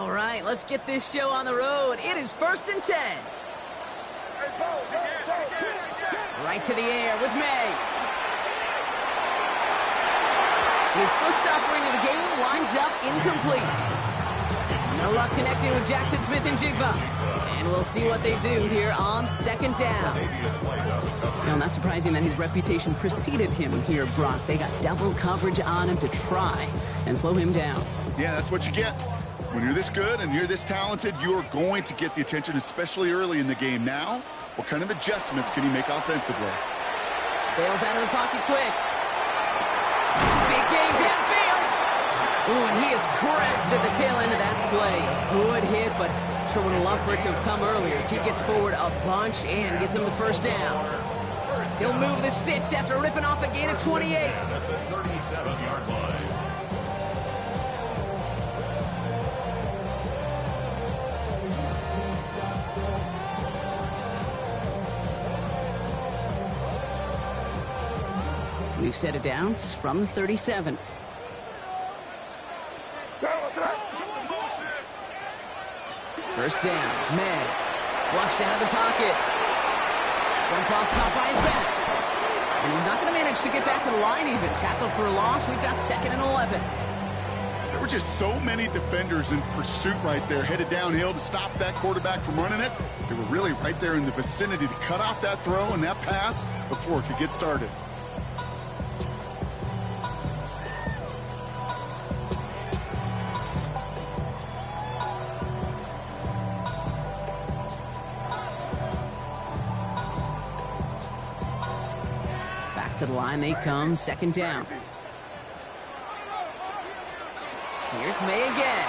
All right, let's get this show on the road. It is 1st and 10. Right to the air with May. His first offering of the game lines up incomplete. No luck connecting with Jackson Smith and Jigba. And we'll see what they do here on 2nd down. Now, not surprising that his reputation preceded him here, Brock. They got double coverage on him to try and slow him down. Yeah, that's what you get. When you're this good and you're this talented, you're going to get the attention, especially early in the game. Now, what kind of adjustments can he make offensively? Bails out of the pocket quick. Big game downfield. Ooh, and he is cracked at the tail end of that play. Good hit, but sure would have loved for it to have come earlier as he gets forward a bunch and gets him the 1st down. He'll move the sticks after ripping off a gain of 28. 37-yard line. We've set it down from the 37. First down, May. Flushed out of the pocket. Jump off top by his back. And he's not going to manage to get back to the line even. Tackle for a loss. We've got 2nd and 11. There were just so many defenders in pursuit right there, headed downhill to stop that quarterback from running it. They were really right there in the vicinity to cut off that throw and that pass before it could get started. To the line they come, 2nd down. Here's May again.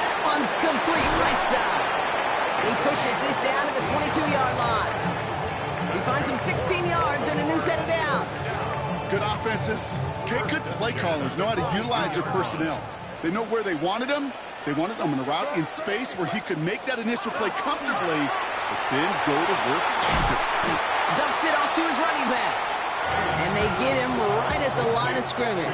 That one's complete, right side. And he pushes this down to the 22-yard line. He finds him 16 yards and a new set of downs. Good offenses. Okay, good play callers know how to utilize their personnel. They know where they wanted him. They wanted him in a route in space where he could make that initial play comfortably, but then go to work after. Dumps it off to his running back. And they get him right at the line of scrimmage.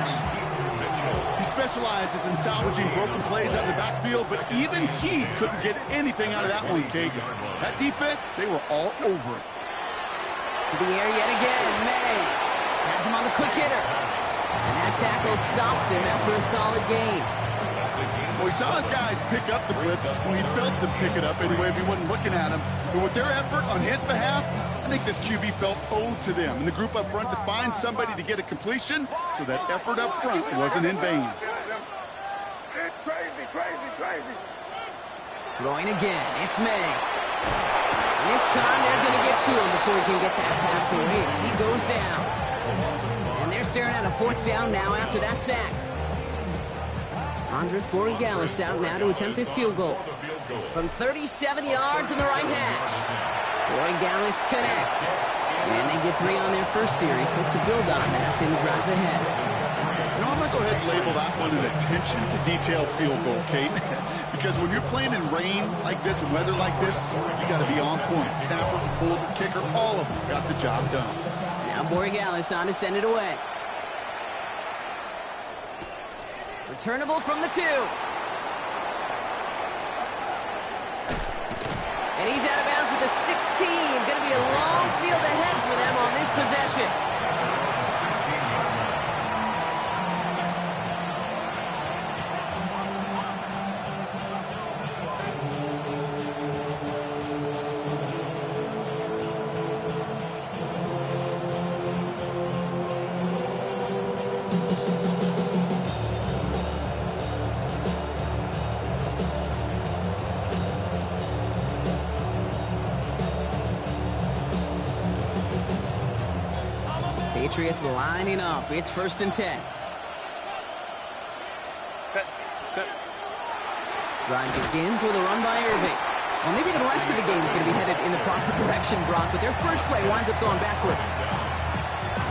He specializes in salvaging broken plays out of the backfield, but even he couldn't get anything out of that one, Kate. That defense, they were all over it. To the air yet again, May has him on the quick hitter. And that tackle stops him after a solid gain. Well, he saw his guys pick up the blitz when he felt them pick it up anyway if he wasn't looking at him. But with their effort on his behalf, I think this QB felt owed to them and the group up front to find somebody to get a completion, so that effort up front wasn't in vain. Crazy. Throwing again, it's May. And this time they're going to get to him before he can get that pass away as he goes down. And they're staring at a 4th down now after that sack. Andres Borregales out now to attempt this field goal. From 37 yards in the right hash. Borregales connects. And they get 3 on their first series. Hope to build on that in the drives ahead. You know, I'm going to go ahead and label that one an attention to detail field goal, Kate. Because when you're playing in rain like this and weather like this, you got to be on point. Snapper, holder, kicker, all of them got the job done. Now Borregales on to send it away. Returnable from the 2. And he's out of bounds at the 16. Going to be a long field ahead for them on this possession. Patriots lining up. It's 1st and 10. Drive begins with a run by Irving. Well, maybe the rest of the game is going to be headed in the proper direction, Brock, but their first play winds up going backwards.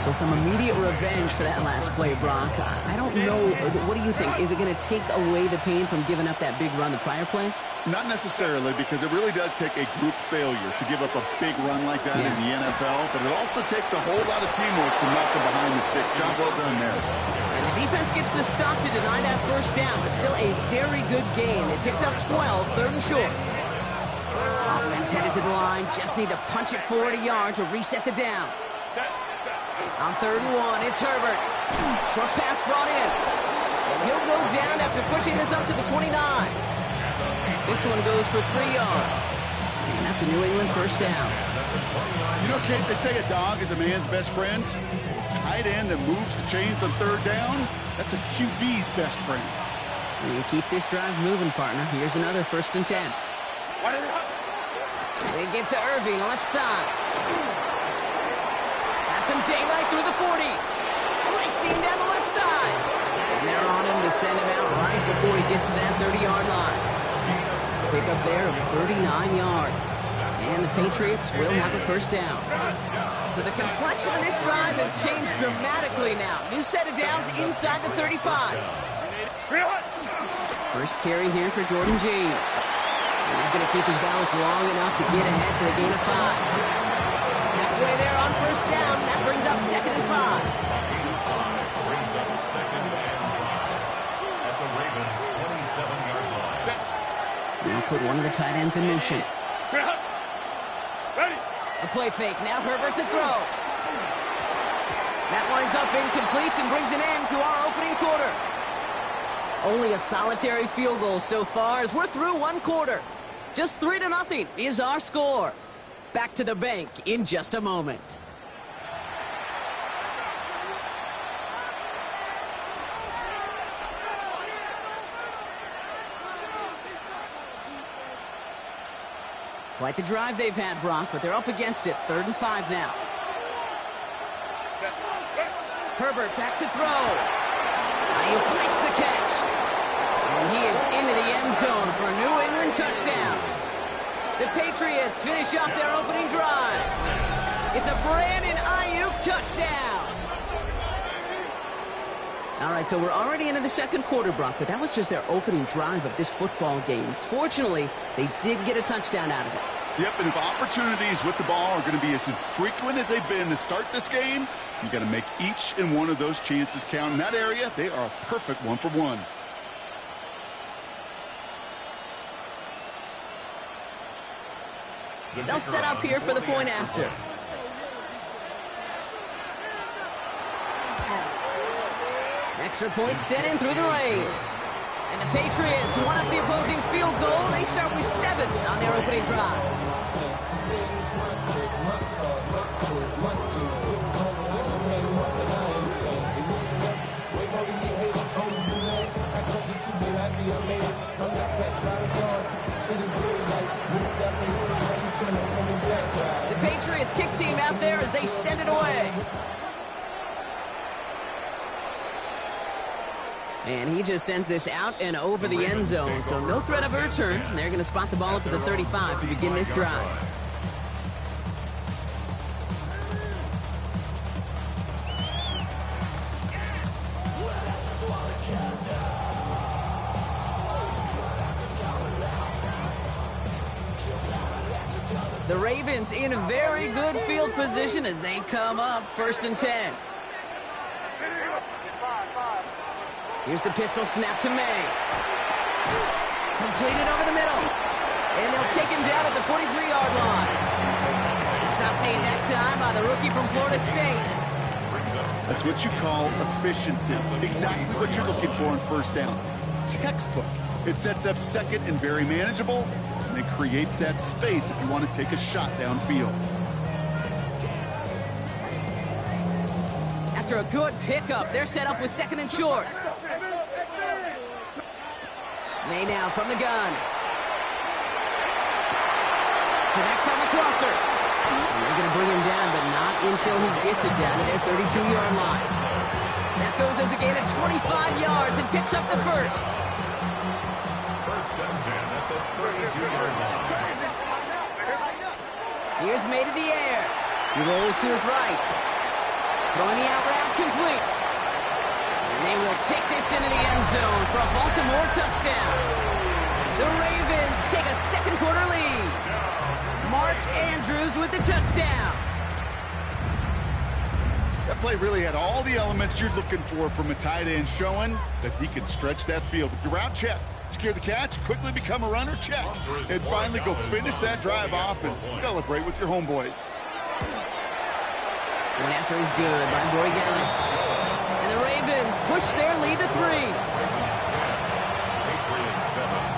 So some immediate revenge for that last play, Brock. I don't know. What do you think? Is it going to take away the pain from giving up that big run the prior play? Not necessarily, because it really does take a group failure to give up a big run like that in the NFL, but it also takes a whole lot of teamwork to knock them behind the sticks. Job well done there. And the Defense gets the stop to deny that first down, but still a very good game. They picked up 12, third and short. Offense headed to the line. Just need to punch it forward a yard to reset the downs. On third and one, it's Herbert. Short pass brought in. And he'll go down after pushing this up to the 29. This one goes for 3 yards. And that's a New England first down. You know, Kate, they say a dog is a man's best friend. Tight end that moves the chains on third down, that's a QB's best friend. You keep this drive moving, partner. Here's another 1st and 10. They give to Irving, left side. Has some daylight through the 40. Racing down the left side. And they're on him to send him out right before he gets to that 30-yard line. Pick up there of 39 yards. And the Patriots will have a first down. So the complexion of this drive has changed dramatically now. New set of downs inside the 35. First carry here for Jordan James. And he's going to keep his balance long enough to get ahead for a gain of 5. Halfway there on first down. That brings up 2nd and 5. Brings up 2nd and 5 at the Ravens' 27-yard line. Now put one of the tight ends in motion. Ready. A play fake. Now Herbert to throw. That winds up incomplete and brings an end to our opening quarter. Only a solitary field goal so far as we're through 1 quarter. Just 3-0 is our score. Back to the bank in just a moment. Quite the drive they've had, Brock, but they're up against it. 3rd and 5 now. Herbert back to throw. Ayuk makes the catch. And he is into the end zone for a New England touchdown. The Patriots finish off their opening drive. It's a Brandon Ayuk touchdown. All right, so we're already into the 2nd quarter, Brock, but that was just their opening drive of this football game. Fortunately, they did get a touchdown out of it. Yep, and if opportunities with the ball are going to be as infrequent as they've been to start this game, you got to make each and one of those chances count. In that area, they are a perfect 1-for-1. They'll set up here for the point after. Extra point set in through the rain. And the Patriots one up the opposing field goal. They start with 7 on their opening drive. The Patriots kick team out there as they send it away. And he just sends this out and over the end zone. So no threat of a return. They're going to spot the ball up at the 35 to begin this drive. The Ravens in a very good field position as they come up 1st and 10. Here's the pistol snap to May. Completed over the middle. And they'll take him down at the 43-yard line. Stop made that time by the rookie from Florida State. That's what you call efficiency. Exactly what you're looking for on first down. Textbook. It sets up 2nd and very manageable, and it creates that space if you want to take a shot downfield. After a good pickup, they're set up with 2nd and short. May now from the gun. Connects on the crosser. And they're going to bring him down, but not until he gets it down to their 32-yard line. That goes as a gain of 25 yards and picks up the first. First and 10 at the 32-yard line. Here's May to the air. He rolls to his right. Throwing the out route complete. And they will take this into the end zone for a Baltimore touchdown. The Ravens take a 2nd quarter lead. Mark Andrews with the touchdown. That play really had all the elements you're looking for from a tight end, showing that he can stretch that field with your route check. Secure the catch, quickly become a runner, check. And finally go finish that drive off and celebrate with your homeboys. Going after is good by Borregales. And the Ravens push their lead to 3. Patriots 7.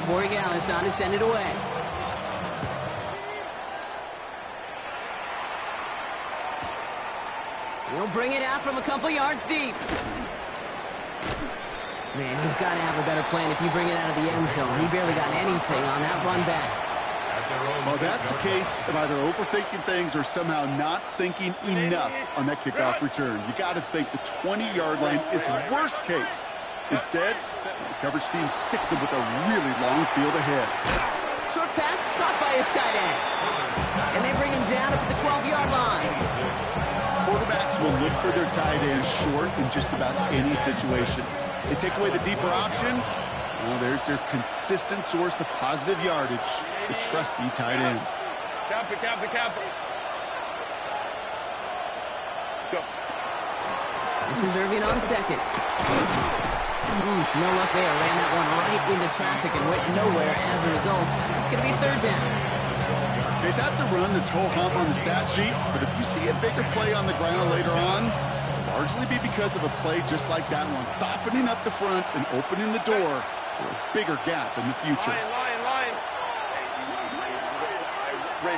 Borregales on to send it away. He'll bring it out from a couple yards deep. Man, you've got to have a better plan if you bring it out of the end zone. He barely got anything on that run back. Well, that's a case of either overthinking things or somehow not thinking enough on that kickoff return. You got to think the 20-yard line is worst case. Instead, the coverage team sticks him with a really long field ahead. Short pass caught by his tight end. And they bring him down up at the 12-yard line. Quarterbacks will look for their tight end short in just about any situation. They take away the deeper options. Well, there's their consistent source of positive yardage, the trusty tight end. Cap it. Go. This is Irving on second. No luck there. Ran that one right into traffic and went nowhere as a result. It's going to be 3rd down. Okay, that's a run that's ho-hum on the stat sheet, but if you see a bigger play on the ground later on, it'll largely be because of a play just like that one, softening up the front and opening the door for a bigger gap in the future. Line. Ray.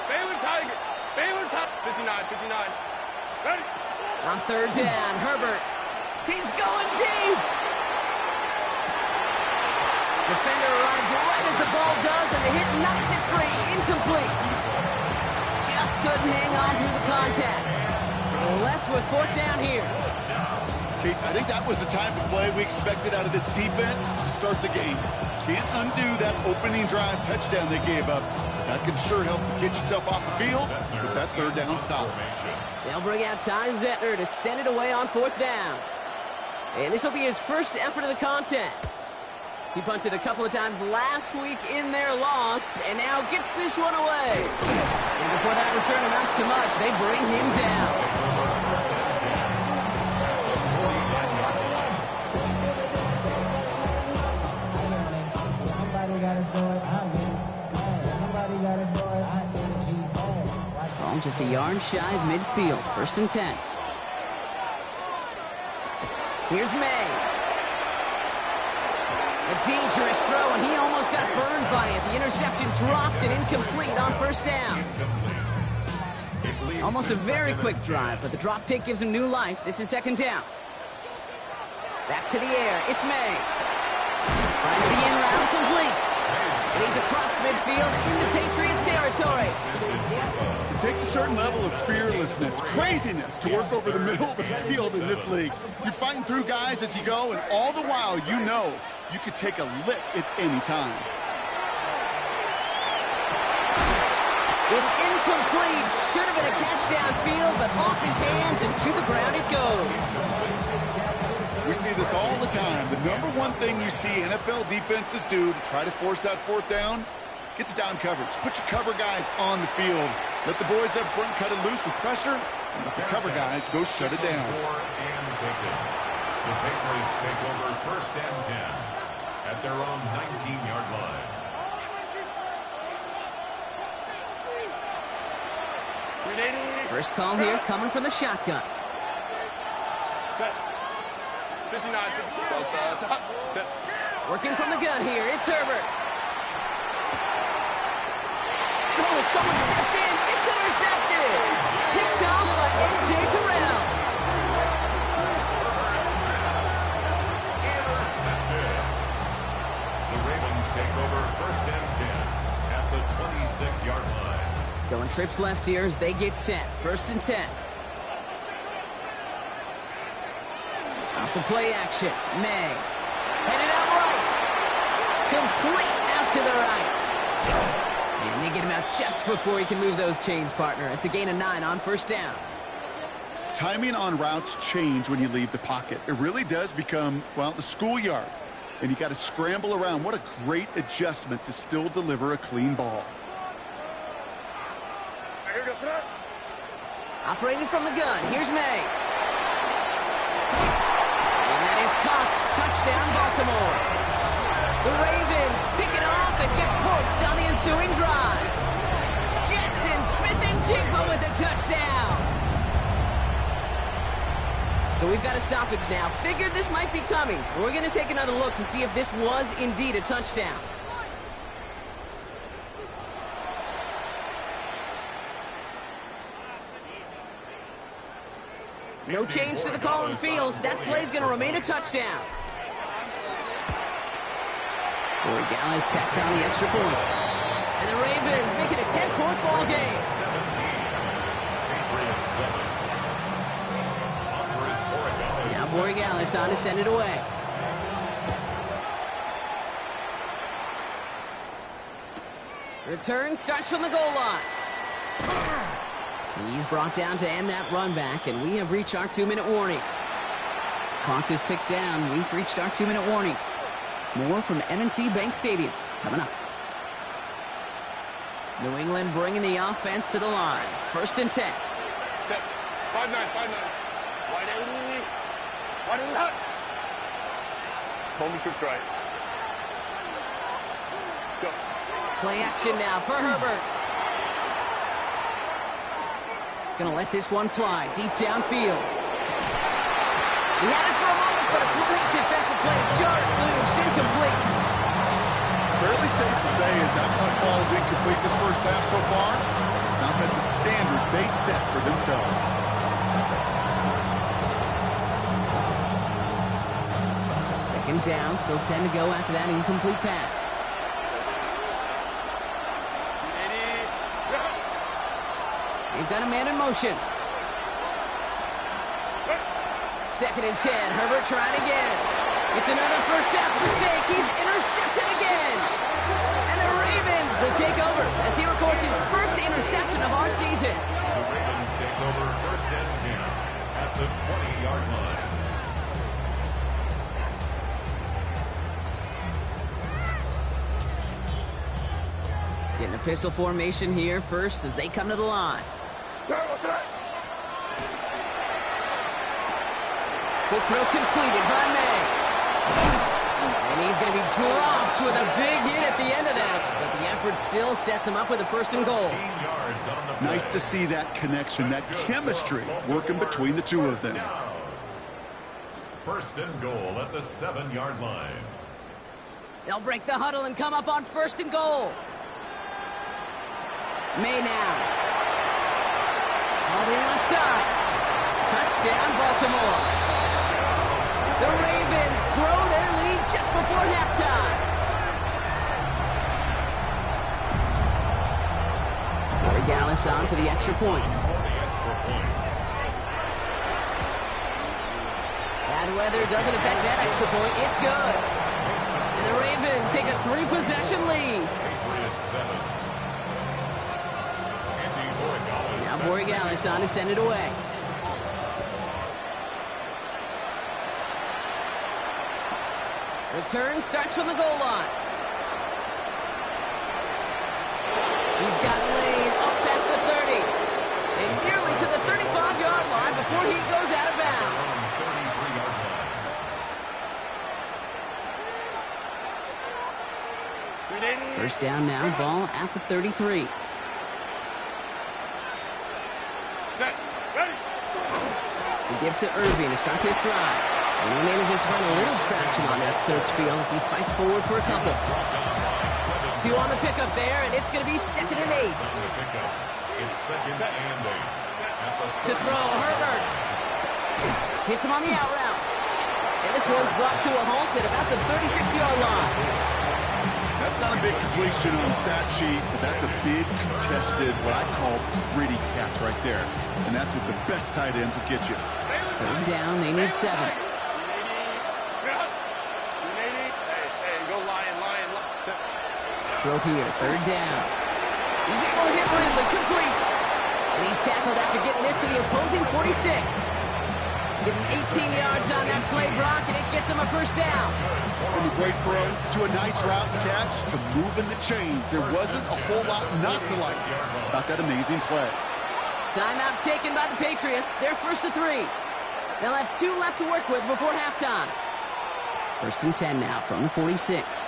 Baylor Tigers. 59. Ready. On 3rd down, Herbert. He's going deep. Defender arrives right as the ball does, and the hit knocks it free. Incomplete. Just couldn't hang on through the contact. So they're left with 4th down here. Kate, I think that was the type of play we expected out of this defense to start the game. Can't undo that opening drive touchdown they gave up. That could sure help to get yourself off the field with that 3rd down stop. They'll bring out Ty Zettner to send it away on 4th down. And this will be his first effort of the contest. He punted a couple of times last week in their loss, and now gets this one away. And before that return amounts to much, they bring him down. Ball just a yard shy of midfield. 1st and 10. Here's May. A dangerous throw, and he almost got burned by it. The interception dropped and incomplete on 1st down. Almost a very quick drive, but the drop pick gives him new life. This is 2nd down. Back to the air. It's May. Finds the in route complete. And he's across midfield into Patriots territory. It takes a certain level of fearlessness, craziness to work over the middle of the field in this league. You're fighting through guys as you go, and all the while you know you could take a lick at any time. It's incomplete. Should have been a catch downfield, but off his hands and to the ground it goes. We see this all the time. The number one thing you see NFL defenses do to try to force that 4th down, gets down coverage. Put your cover guys on the field. Let the boys up front cut it loose with pressure, and let the cover guys go shut it down. The Patriots take over 1st and 10 at their own 19-yard line. First call here coming from the shotgun. 59. Working from the gun here, it's Herbert. Oh, someone stepped in. It's intercepted. Picked off by A.J. Terrell. Intercepted. The Ravens take over 1st and 10 at the 26-yard line. Going trips left here as they get set. 1st and 10. Off the play action. May. Headed out right. Complete out to the right. And they get him out just before he can move those chains, partner. It's a gain of 9 on first down. Timing on routes change when you leave the pocket. It really does become, well, the schoolyard. And you got to scramble around. What a great adjustment to still deliver a clean ball. Here goes that. Operating from the gun, here's May. And that is caught. Touchdown, Baltimore. The Ravens pick it off and get points on the ensuing drive. Jackson Smith-Njigba with a touchdown. So we've got a stoppage now. Figured this might be coming. We're going to take another look to see if this was indeed a touchdown. No change to the call on the field. That play's going to remain a touchdown. Corey Gallis tacks on the extra point. And the Ravens make it a 10-point ball game. 17. Now Borregales on to send it away. Return starts from the goal line. He's brought down to end that run back, and we have reached our 2-minute warning. Clock is ticked down. We've reached our 2-minute warning. More from M&T Bank Stadium coming up. New England bringing the offense to the line. 1st and 10. 10. 5-9, 5-9. Wide end. Wide end hot. Homie trips right. Go. Play action now for Herbert. Gonna let this one fly deep downfield. He had it for a moment, but a great defensive play. Jarred loose, incomplete. Fairly safe to say as that one falls incomplete this first half so far. It's not met the standard they set for themselves. Second down, still 10 to go after that incomplete pass. They've got a man in motion. 2nd and 10. Herbert trying again. It's another first half mistake. He's intercepted again. And the Ravens will take over as he records his first interception of our season. The Ravens take over 1st and 10 at the 20-yard line. Getting a pistol formation here first as they come to the line. Quick throw completed by May. And he's going to be dropped with a big hit at the end of that. But the effort still sets him up with a 1st and goal. 15 yards on the play. Nice to see that connection, that chemistry working between the two of them. 1st and goal at the 7-yard line. They'll break the huddle and come up on 1st and goal. May now. All the left side. Touchdown, Baltimore. The Ravens grow their lead just before halftime. Borregales on for the extra point. Bad weather doesn't affect that extra point. It's good. And the Ravens take a 3-possession lead. Patriots 7. Now Borregales on to send it away. Return starts from the goal line. He's got a lane up past the 30. And nearly to the 35-yard line before he goes out of bounds. 33-yard line. First down now, ball at the 33. Set. Ready. We give to Irving to start his drive. And he manages to find a little traction on that search field as he fights forward for a couple. 2 on the pickup there, and it's going to be 2nd and 8. It's 2nd and 8. To throw, Herbert. Hits him on the out route. And this one's brought to a halt at about the 36-yard line. That's not a big completion on the stat sheet, but that's a big contested, what I call gritty catch right there. And that's what the best tight ends will get you. 3rd down, they need 7. Hey, go lion. Throw here, 3rd down. He's able to hit Ridley, complete. And he's tackled after getting this to the opposing 46. Give him 18 yards on that play, Brock, and it gets him a first down. From a great throw to a nice route catch to moving the chains. There wasn't a whole lot not to like about that amazing play. Timeout taken by the Patriots. They're first to 3. They'll have 2 left to work with before halftime. First and 10 now from the 46.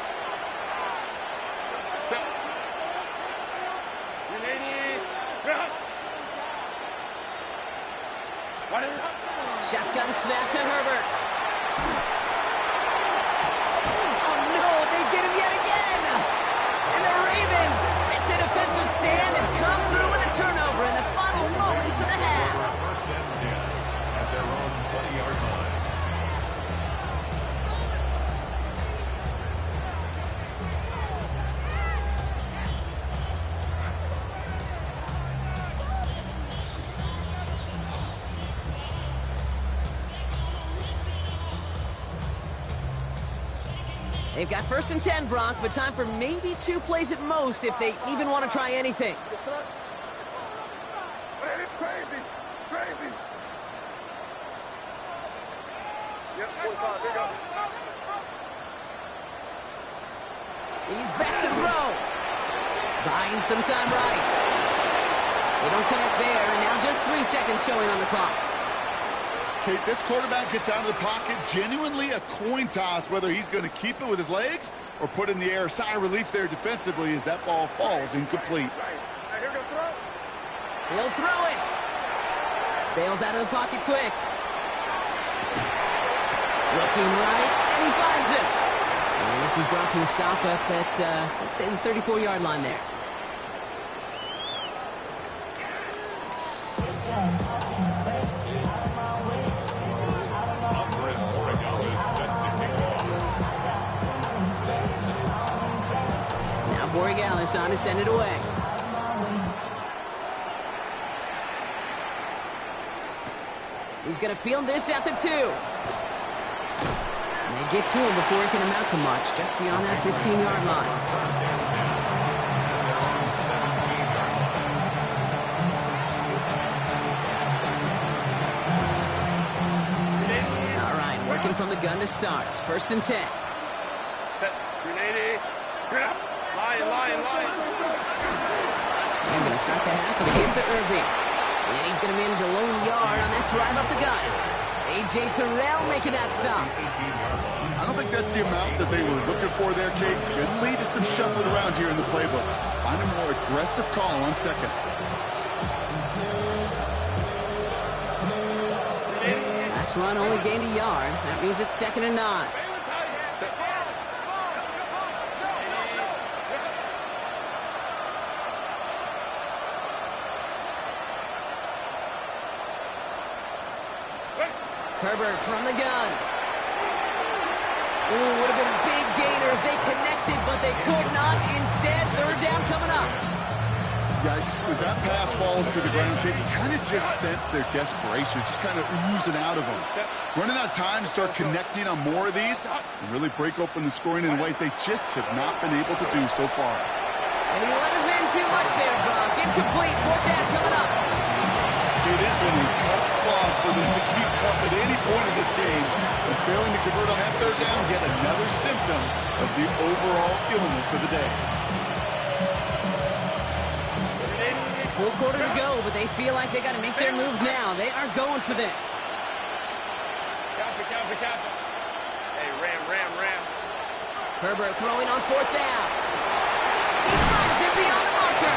Shotgun snap to Herbert. Oh no, they get him yet again. And the Ravens hit the defensive stand and come through with a turnover in the final moments of the half. First and 10 at their own 20-yard line. They've got first and 10, Brock, but time for maybe 2 plays at most if they even want to try anything. Crazy. Yep, 45, here you go. He's back to throw. Buying some time right. They don't connect there, and now just 3 seconds showing on the clock. Kate, this quarterback gets out of the pocket, genuinely a coin toss, whether he's going to keep it with his legs or put it in the air. Sigh of relief there defensively as that ball falls incomplete. He'll throw it. Bails out of the pocket quick. Looking right, and he finds it. And this is brought to a stop up at, let's say, the 34-yard line there. Now Borregales on to send it away. He's going to field this at the 2. And they get to him before he can amount to much, just beyond that 15-yard line. All right, working from the gun to start. First and 10. Set. 380. Line. I'm going to start the half with a game to Irving. And he's going to manage a lone yard on that drive up the gut. A.J. Terrell making that stop. I don't think that's the amount that they were looking for there, Kate. It lead to some shuffling around here in the playbook. Find a more aggressive call on second. Last run only gained a yard. That means it's 2nd and 9. Herbert from the gun. Ooh, would have been a big gainer if they connected, but they could not. Instead, 3rd down coming up. Yikes, as that pass falls to the ground, Kate, you kind of just sense their desperation, just kind of oozing out of them. Running out of time to start connecting on more of these and really break open the scoring in a way they just have not been able to do so far. And he let his man too much there, Brock. Incomplete, 4th down coming up. It has been a tough slog for them to keep up at any point in this game. And failing to convert on that 3rd down, yet another symptom of the overall illness of the day. Full quarter to go, but they feel like they got to make their move now. They are going for this. Cap. Hey, ram. Herbert throwing on 4th down. He finds it beyond the marker.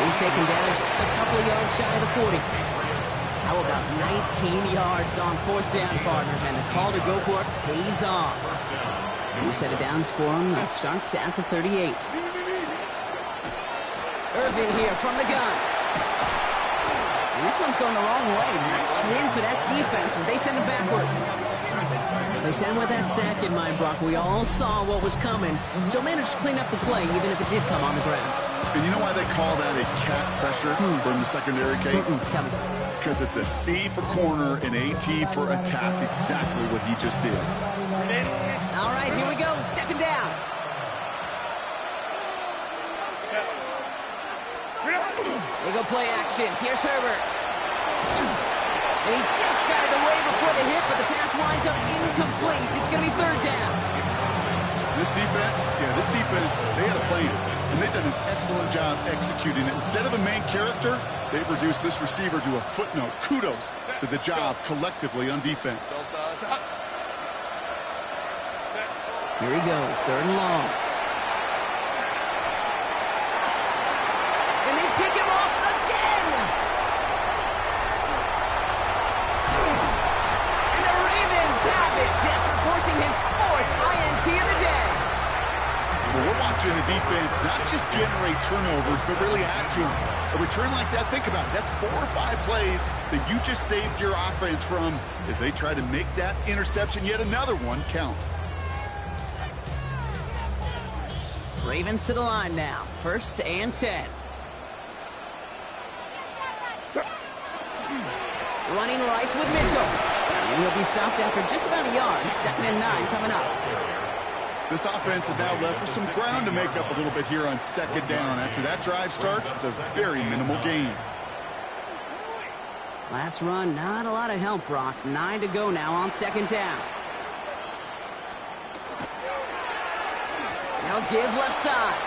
He's taken down just a couple of yards shy of the 40. How about 19 yards on 4th down, partner? And the call to go for it pays off. New set of downs for him. They'll start at the 38. Irvin here from the gun. And this one's going the wrong way. Nice win for that defense as they send it backwards. They send with that sack in mind, Brock. We all saw what was coming. Still managed to clean up the play, even if it did come on the ground. And you know why they call that a cat pressure from the secondary, Kate? Tell me. Because it's a C for corner and a T for attack, exactly what he just did. All right, here we go. 2nd down. They go play action. Here's Herbert. And he just got it away before the hit, but the pass winds up incomplete. It's going to be third down. This defense, they had a plan, and they've done an excellent job executing it. Instead of a main character, they've reduced this receiver to a footnote. Kudos to the job collectively on defense. Here he goes, third and long. And they pick him off again! And the Ravens have it after forcing his fourth INT of the day. Well, we're watching the defense not just generate turnovers, but really add to them. A return like that, think about it. That's 4 or 5 plays that you just saved your offense from as they try to make that interception, yet another one, count. Ravens to the line now. 1st and 10. Running right with Mitchell. He'll be stopped after just about a yard. 2nd and 9 coming up. This offense is now left with some ground to make up a little bit here on 2nd down after that drive starts with a very minimal gain. Last run, not a lot of help, Brock. 9 to go now on 2nd down. Now give left side.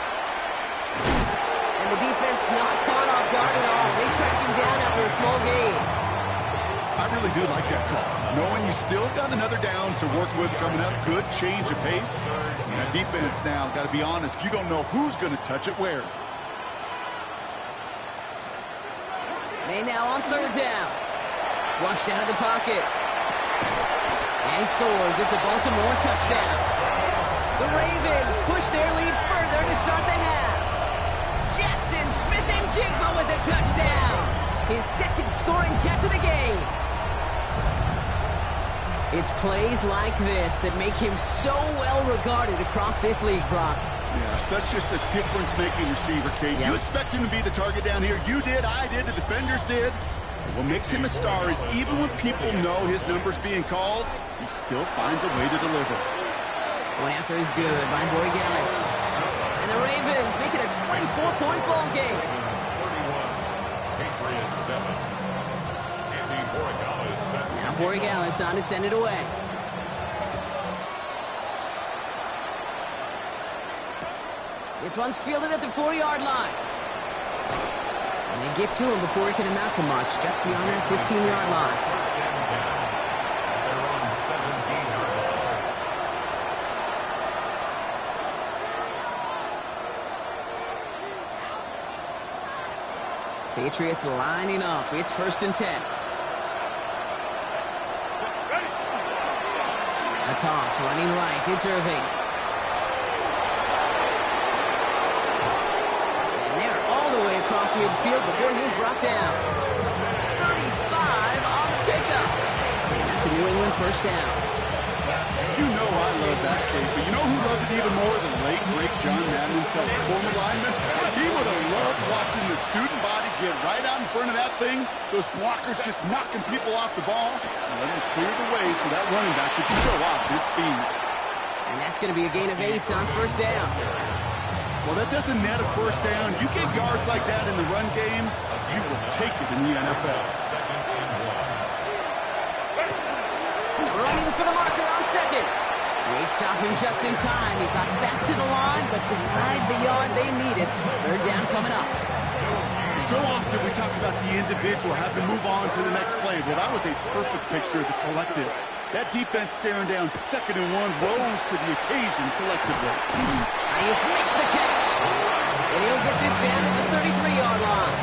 And the defense not caught off guard at all. They track him down after a small gain. I really do like that call. Knowing you still got another down to work with coming up. Good change of pace. And that defense now, got to be honest, you don't know who's going to touch it where. They now on 3rd down. Flushed out of the pocket. And he scores. It's a Baltimore touchdown. The Ravens push their lead further to start the half. Jackson Smith-Njigba with a touchdown. His 2nd scoring catch of the game. It's plays like this that make him so well regarded across this league, Brock. Yeah, such just a difference-making receiver, Kate. Yeah. You expect him to be the target down here. You did, I did, the defenders did. What makes him a star is even when people know his number's being called, he still finds a way to deliver. Going after is good by Borregales. And the Ravens make it a 24-point ball game. Patriots 7. Andy Borregales set. Now Borregales on to send it away. This one's fielded at the 4-yard line. And they get to him before he can amount to much, just beyond that 15-yard line. 1st and 10. They're on 17-yard line. Patriots lining up. It's 1st and 10. A toss running right. It's Irving. And they're all the way across midfield before he's brought down. 35 on the pickup. And that's a New England 1st down. You know I love that, Kate, but you know who loves it even more than late, great John Madden himself, the former lineman? He would have loved watching the student body get right out in front of that thing, those blockers just knocking people off the ball, and let him clear the way so that running back could show off his speed. And that's going to be a gain of 8 on 1st down. Well, that doesn't net a 1st down. You get yards like that in the run game, you will take it in the NFL. 2nd and 1. Running for the marker on 2nd. They stop him just in time. He got back to the line, but denied the yard they needed. 3rd down coming up. So often we talk about the individual having to move on to the next play. Well, that was a perfect picture of the collective. That defense staring down 2nd and 1 rose to the occasion collectively. Ayuk makes the catch. And he'll get this down to the 33-yard line.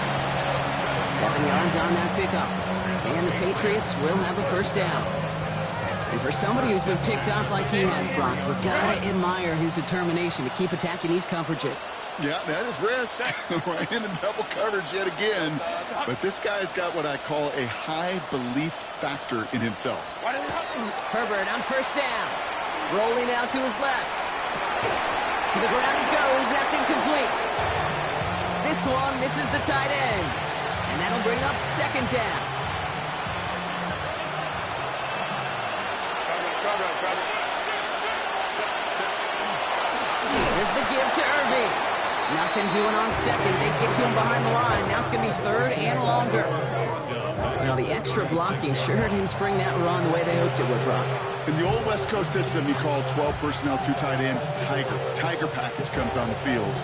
7 yards on that pickup. And the Patriots will have a 1st down. And for somebody who's been picked off like he has, Brock, you gotta admire his determination to keep attacking these coverages. Yeah, that is risk. Right into double coverage yet again. But this guy's got what I call a high belief factor in himself. Herbert on 1st down. Rolling out to his left. To the ground it goes. That's incomplete. This one misses the tight end. And that'll bring up 2nd down. Here's the give to Irving. Nothing doing on second. They get to him behind the line. Now it's going to be third and longer. Well, the extra blocking sure didn't spring that run the way they hoped it would, Brock. In the old West Coast system, you call 12 personnel, 2 tight ends, Tiger. Tiger package comes on the field.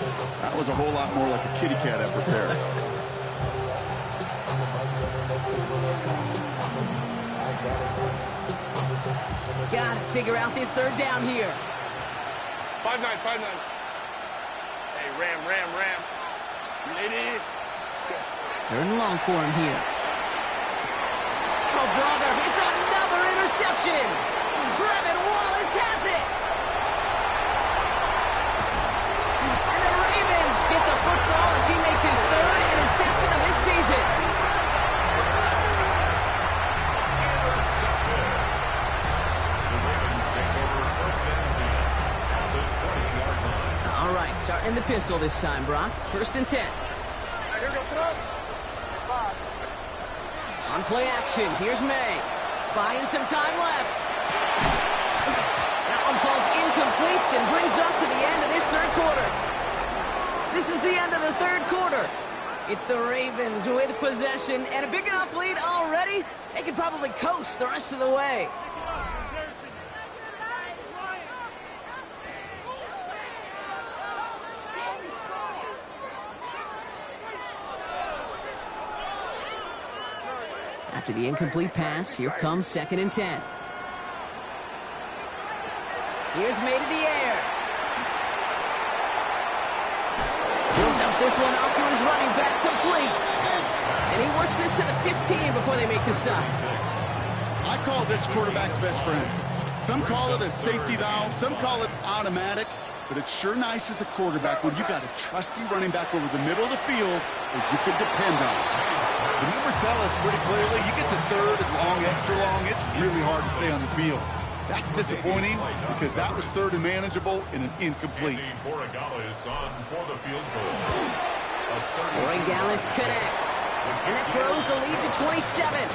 That was a whole lot more like a kitty cat effort there. Got to figure out this third down here. 5-9, 5-9. Hey, Ram. Lady. Third and long for him here. Oh, brother, it's another interception. Trevin Wallace has it. And the Ravens get the football as he makes his third interception of this season. All right, starting in the pistol this time, Brock. 1st and 10. On play action, here's May. Buying some time left. That one falls incomplete and brings us to the end of this third quarter. This is the end of the third quarter. It's the Ravens with possession and a big enough lead already. They could probably coast the rest of the way. After the incomplete pass, here comes 2nd and 10. Here's May to the air. Builds up this one off to his running back, complete. And he works this to the 15 before they make the stop. I call this quarterback's best friend. Some call it a safety valve, some call it automatic, but it's sure nice as a quarterback when you got a trusty running back over the middle of the field that you can depend on. The numbers tell us pretty clearly, you get to third and long, extra long, it's really hard to stay on the field. That's disappointing because that was third and manageable in an incomplete. Borregales connects, and that grows the lead to 27.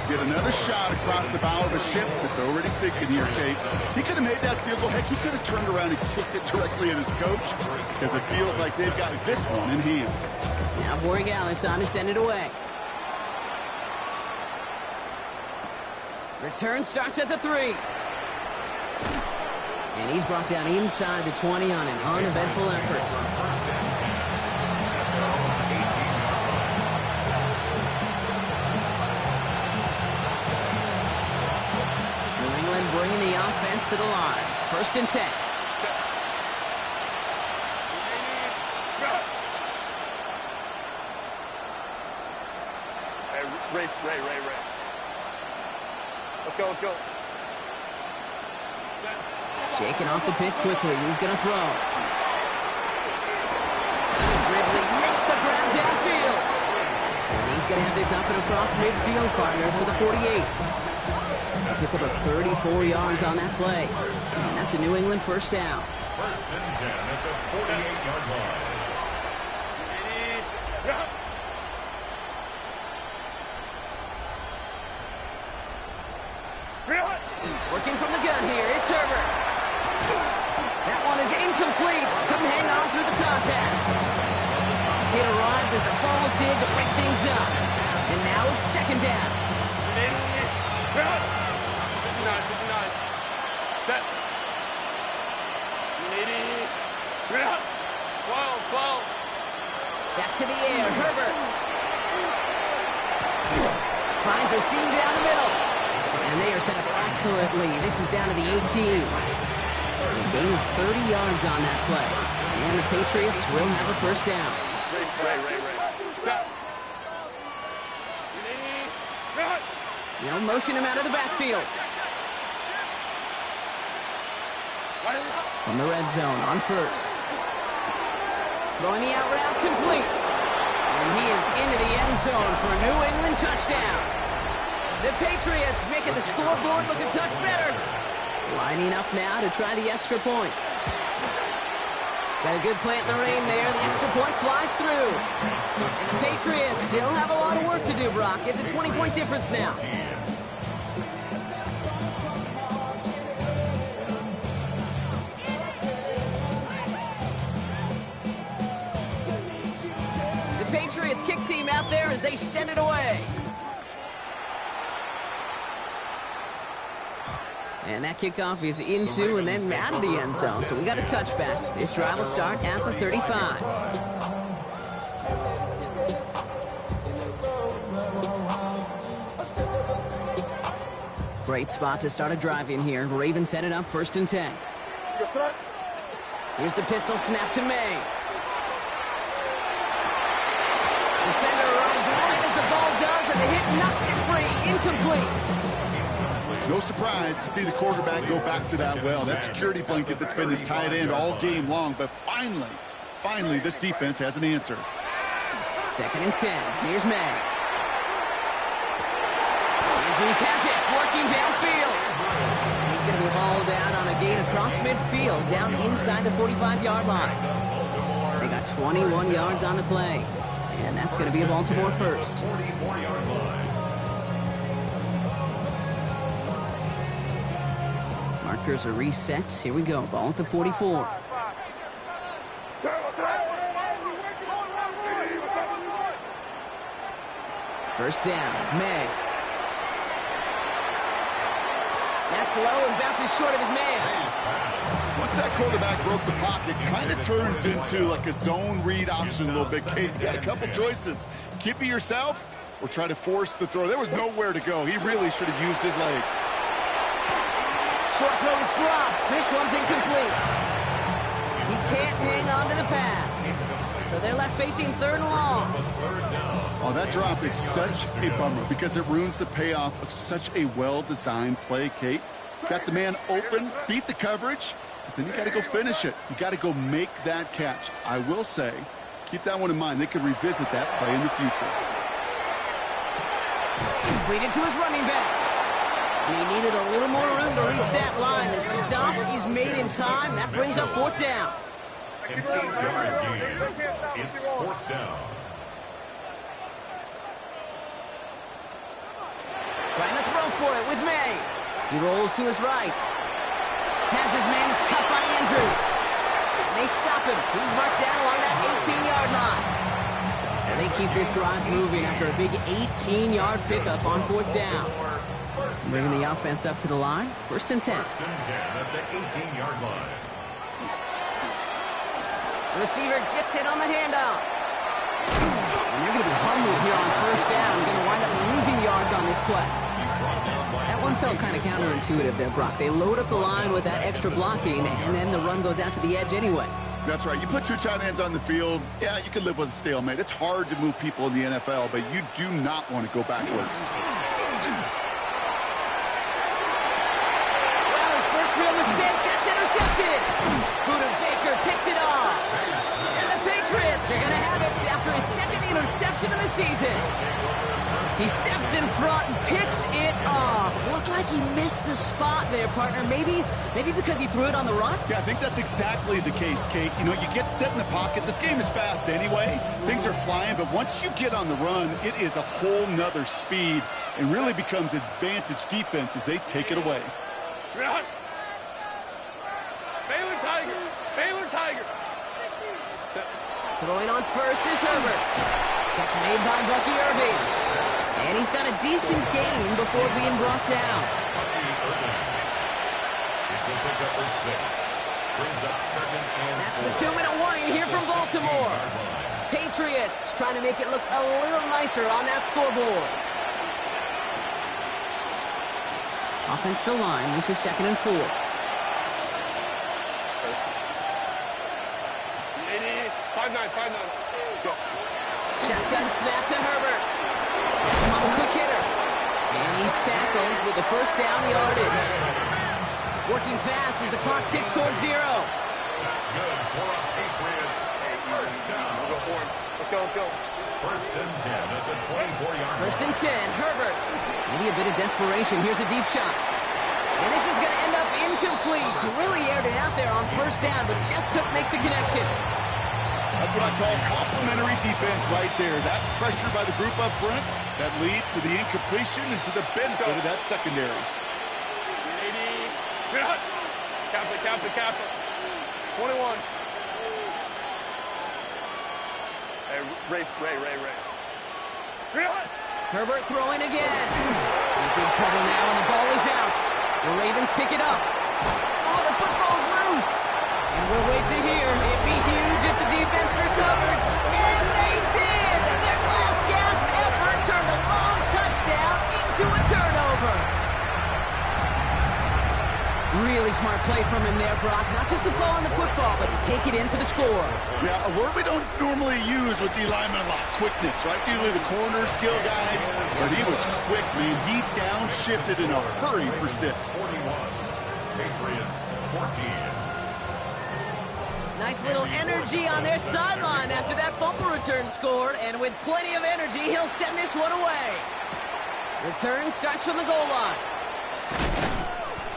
Get another shot across the bow of a ship that's already sinking here, Kate. He could have made that field goal. Heck, he could have turned around and kicked it directly at his coach because it feels like they've got this one in hand. Now Borregales on to send it away. Return starts at the 3. And he's brought down inside the 20 on an uneventful effort. New England bringing the offense to the line. 1st and 10. Ray. Let's go. Shaking off the pit quickly. He's going to throw. Ridley makes the grab downfield. And he's going to have this up and across midfield, partner, to the 48. Pick up a 34 yards on that play. And that's a New England 1st down. 1st and 10 at the 48-yard line. Working from the gun here, it's Herbert. That one is incomplete. Couldn't hang on through the contact. It arrived as the ball did to break things up. And now it's 2nd down. 59. Set. 12. Back to the air, Herbert. Finds a seam down the middle. And they are set up excellently. This is down to the 18. They gain 30 yards on that play. And the Patriots will have a 1st down. Ray. Set. They'll motion him out of the backfield. From the red zone on 1st. Throwing the out route complete. And he is into the end zone for a New England touchdown. The Patriots making the scoreboard look a touch better. Lining up now to try the extra point. Got a good play in the rain there. The extra point flies through. And the Patriots still have a lot of work to do, Brock. It's a 20-point difference now. Ravens kick team out there as they send it away. And that kickoff is into and then out of the end zone. So we got a touchback. This drive will start at the 35. Great spot to start a drive in here. Ravens headed up 1st and 10. Here's the pistol snap to May. Defender runs right as the ball does, and the hit knocks it free. Incomplete. No surprise to see the quarterback go back to that well. That security blanket that's been his tight end all game long. But finally, this defense has an answer. 2nd and 10. Here's May. Andrews has it, working downfield. He's going to be hauled down on a gain across midfield, down inside the 45-yard line. They got 21 yards on the play. And that's going to be a Baltimore first. 44-yard line. Markers are reset. Here we go. Ball at the 44. First down. May. That's low and bounces short of his man. Once that quarterback broke the pocket, kind of turns into like a zone read option a little bit. Kate, you got a couple choices. Keep it yourself or try to force the throw. There was nowhere to go. He really should have used his legs. Short throw is dropped. This one's incomplete. He can't hang on to the pass. So they're left facing 3rd and long. Oh, that drop is such a bummer because it ruins the payoff of such a well-designed play, Kate. Got the man open, beat the coverage, but then you got to go finish it. You got to go make that catch. I will say, keep that one in mind. They could revisit that play in the future. Completed to his running back. And he needed a little more room to reach that line. The stop is made in time. That brings up 4th down. An 8-yard gain. It's 4th down. Trying to throw for it with May. He rolls to his right. Has his man. It's cut by Andrews. And they stop him. He's marked down along that 18-yard line. So they keep this drive moving after a big 18-yard pickup on 4th down. Bringing the offense up to the line. 1st and 10. 1st and 10 at the 18-yard line. The receiver gets it on the handoff. And they're going to be humbled here on 1st down. Going to wind up losing yards on this play. That one felt kind of counterintuitive there, Brock. They load up the line with that extra blocking, and then the run goes out to the edge anyway. That's right. You put 2 tight ends on the field, yeah, you can live with a stalemate. It's hard to move people in the NFL, but you do not want to go backwards. Well, his first real mistake, that's intercepted. Buda Baker picks it off. And the Patriots are going to have it after his 2nd interception of the season. He steps in front and picks it off. Looked like he missed the spot there, partner. Maybe because he threw it on the run? Yeah, I think that's exactly the case, Kate. You know, you get set in the pocket. This game is fast anyway. Things are flying, but once you get on the run, it is a whole nother speed and really becomes advantage defense as they take it away. Baylor Tiger! Baylor Tiger! Throwing on first is Herbert. Catch made by Bucky Irving. And he's got a decent gain before being brought down. Bucky Irving. It's a pickup for 6. Brings up 2nd and That's 4. the 2-minute warning here from Baltimore. Patriots trying to make it look a little nicer on that scoreboard. Offensive line. This is 2nd and 4. 5-9. Go. Shotgun snap to Herbert. That's him on the quick hitter. And he's tackled with the 1st down yardage. Working fast as the clock ticks towards 0. That's good for a Patriots. 1st down. Let's go. 1st and 10 at the 24-yard line. 1st and 10. Herbert. Maybe a bit of desperation. Here's a deep shot. And this is going to end up incomplete. He really aired it out there on 1st down, but just couldn't make the connection. That's what I call complimentary defense right there. That pressure by the group up front, that leads to the incompletion and to the benefit of that secondary. Cap it. 21. Hey, Ray. Herbert throwing again. In big trouble now, and the ball is out. The Ravens pick it up. Oh, the football's loose. And we'll wait to hear. It'd be huge if the defense recovered. And they did! Their last gasp effort turned a long touchdown into a turnover. Really smart play from him there, Brock. Not just to fall on the football, but to take it in for the score. Yeah, a word we don't normally use with D linemen a lot. Quickness, right? Usually the corner skill guys. But he was quick, man. He downshifted in a hurry for 6. 41. Patriots 14. Nice little energy on their sideline after that fumble return scored. And with plenty of energy, he'll send this one away. Return starts from the goal line.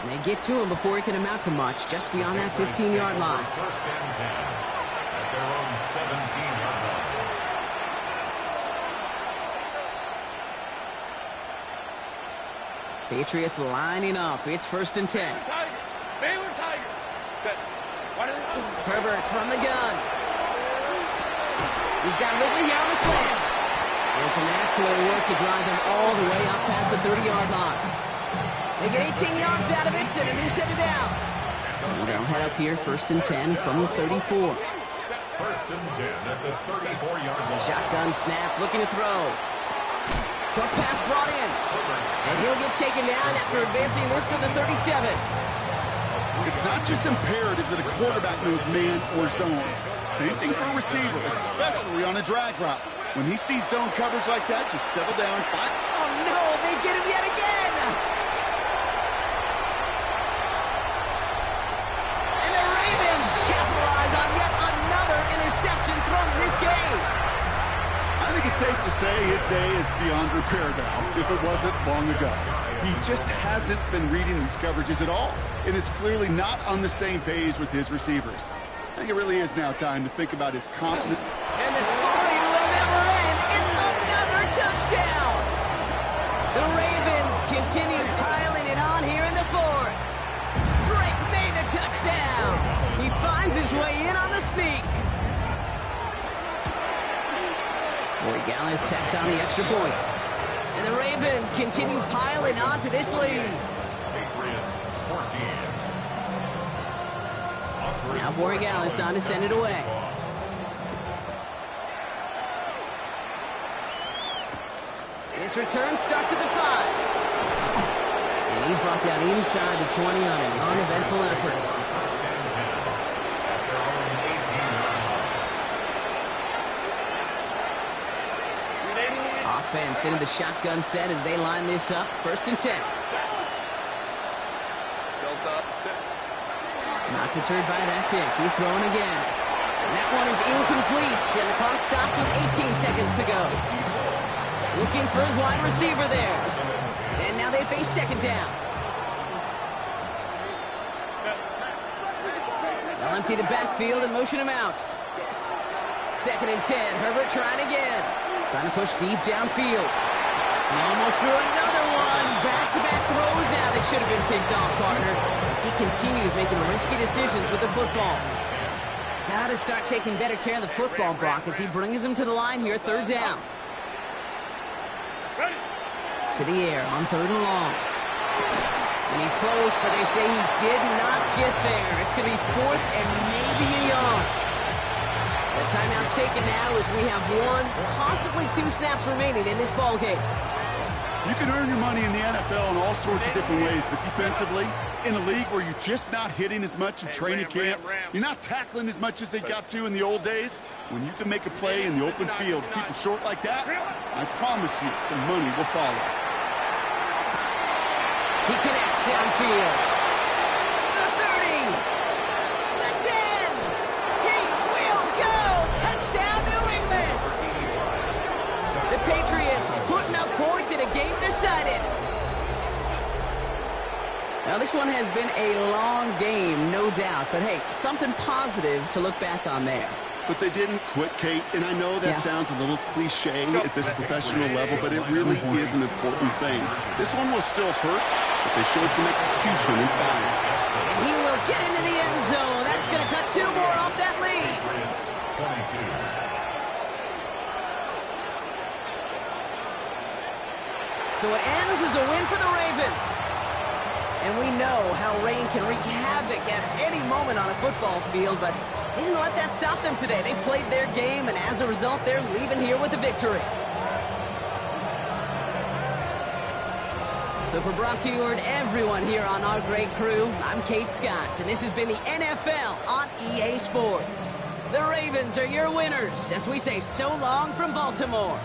And they get to him before he can amount to much, just beyond that 15-yard line. First and 10 at their own 17-yard line. Patriots lining up. It's first and 10. Tiger. Baylor Tiger. Set. Herbert from the gun. He's got Ridley here on the slant. And some excellent work to drive them all the way up past the 30-yard line. They get 18 yards out of it and a new set of downs. So they'll head up here, first and 10 from the 34. First and 10 at the 34-yard line. Shotgun snap, looking to throw. Short pass brought in. And he'll get taken down after advancing this to the 37. It's not just imperative that a quarterback knows man or zone. Same thing for a receiver, especially on a drag route. When he sees zone coverage like that, just settle down. Oh, no, they get him yet again. And the Ravens capitalize on yet another interception thrown in this game. I think it's safe to say his day is beyond repair now, if it wasn't long ago. He just hasn't been reading these coverages at all, and it's clearly not on the same page with his receivers. I think it really is now time to think about his confidence. And the scoring will never end. It's another touchdown. The Ravens continue piling it on here in the fourth. Drake made the touchdown. He finds his way in on the sneak. Corey Gallis tacks on the extra point. And the Ravens continue piling on to this lead. Patriots 14. Now Borregales on to send it away. This return starts at the 5. And he's brought down inside the 20 on an uneventful effort. First and 10 at their own 18-yard line. Offense into the shotgun set as they line this up. First and 10. Not deterred by that pick. He's throwing again. And that one is incomplete, and the clock stops with 18 seconds to go. Looking for his wide receiver there. And now they face second down. They'll empty the backfield and motion him out. Second and 10. Herbert trying again. Trying to push deep downfield. He almost threw another one. Back-to-back throws now that should have been picked off, partner. As he continues making risky decisions with the football. Got to start taking better care of the football, Brock, as he brings him to the line here, third down. To the air on third and long. And he's close, but they say he did not get there. It's going to be fourth and maybe a yard. The timeout's taken now as we have one, possibly two snaps remaining in this ball game. You can earn your money in the NFL in all sorts of different ways, but defensively, in a league where you're just not hitting as much in training camp, you're not tackling as much as they got to in the old days, when you can make a play in the open field, keep it short like that, I promise you some money will follow. He connects downfield. The 30. The 10. He will go. Touchdown, New England. The Patriots putting up points in a game decided. Now, this one has been a long game, no doubt. But, hey, something positive to look back on there. But they didn't quit, Kate, and I know that sounds a little cliche at this professional level, but it really is an important thing. This one will still hurt, but they showed some execution and fire. And he will get into the end zone. That's going to cut two more off that lead. So it ends as a win for the Ravens. And we know how rain can wreak havoc at any moment on a football field, but they didn't let that stop them today. They played their game, and as a result, they're leaving here with a victory. So for Brock Huard, everyone here on our great crew, I'm Kate Scott, and this has been the NFL on EA Sports. The Ravens are your winners as we say so long from Baltimore.